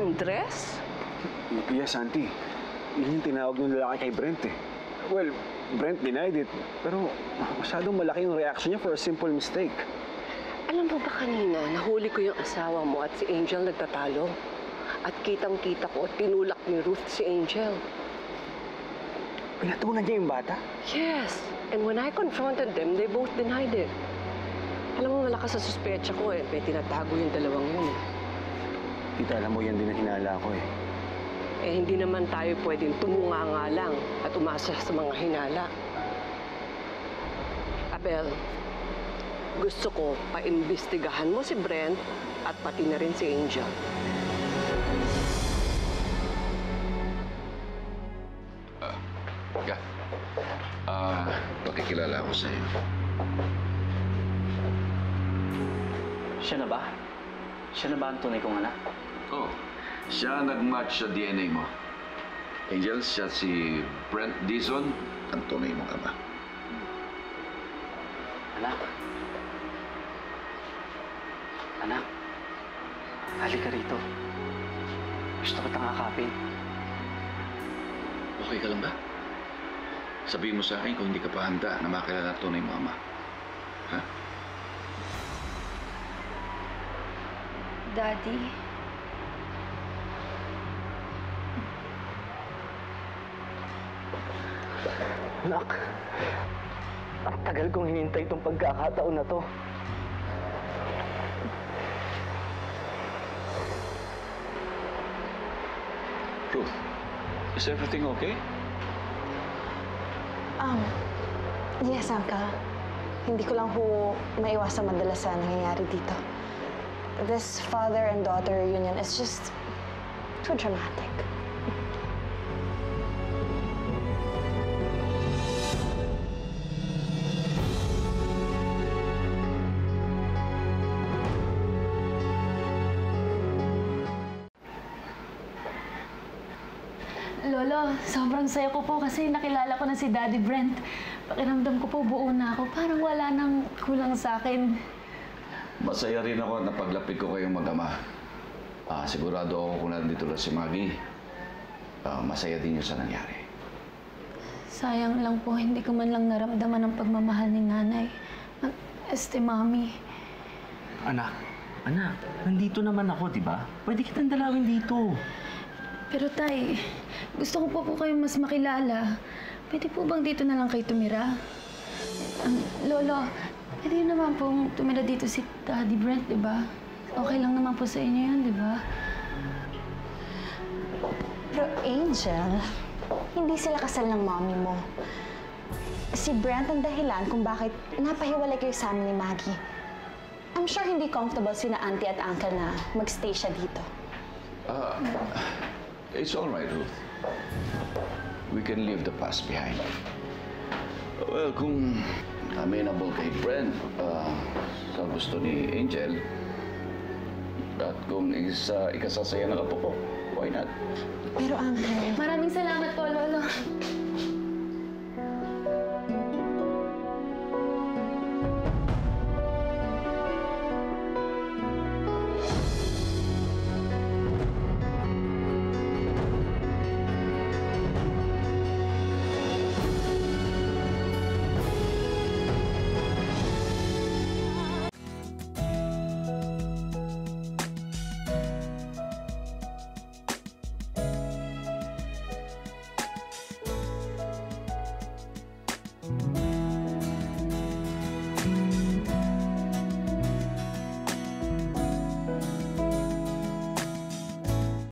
Andres? Yes, Auntie. Yun yung tinawag ng lalaki kay Brent eh. Well, Brent denied it. Pero masyadong malaki yung reaction niya for a simple mistake. Alam mo ba kanina, nahuli ko yung asawa mo at si Angel nagtatalo. At kitang-kita ko at tinulak ni Ruth si Angel. Pinatulan niya yung bata? Yes. And when I confronted them, they both denied it. Alam mo, malakas sa suspecha ko eh. May tinatago yung dalawang yun eh. Tita, alam mo yan din ang hinala ko eh. Eh, hindi naman tayo pwedeng tumunganga lang at umasa sa mga hinala. Abel, gusto ko paimbestigahan mo si Brent at pati na rin si Angel. Pakikilala ako sa'yo. Siya na ba? Siya na ba ang tunay kong anak? Oh, siya nag-match sa DNA mo. Angel, siya si Brent Dizon, ang tunay mong ama. Anak. Anak. Halika rito. Gusto kitang akapin. Okay ka lang ba? Sabihin mo sa akin kung hindi ka pa handa na makilala ang tunay mo ama. Ha? Daddy? Anak. Ang tagal kong hinintay itong pagkakataon na to. Ruth, is everything okay? Yes, Uncle. Hindi ko lang ho maiwasan madalas sa nangyayari dito. This father and daughter union is just too dramatic. Lolo, sobrang saya ko po kasi nakilala ko na si Daddy Brent. Pakiramdam ko po buo na ako. Parang wala nang kulang sa akin. Masaya rin ako na paglapit ko kayong mag-ama. Sigurado ako kung nandito lang si Maggie. Masaya din yun sa nangyari. Sayang lang po, hindi ko man lang naramdaman ang pagmamahal ni Nanay. Mami. Anak. Nandito naman ako, di ba? Pwede kitang dalawin dito. Pero Tay, gusto ko po kayong mas makilala. Pwede po bang dito na lang kayo tumira? Lolo, pwede naman pong tumira dito si Daddy Brent, di ba? Okay lang naman po sa inyo yan, di ba? Pero Angel, hindi sila kasal ng mommy mo. Si Brent ang dahilan kung bakit napahiwalay kayo sa amin ni Maggie. I'm sure hindi comfortable sina auntie at uncle na magstay siya dito. It's all right, Ruth. We can leave the past behind. Well, kung amenable kay Brent sa gusto ni Angel, at kung ikasasaya ng apo ko, why not? Pero Uncle... Maraming salamat po, Lolo.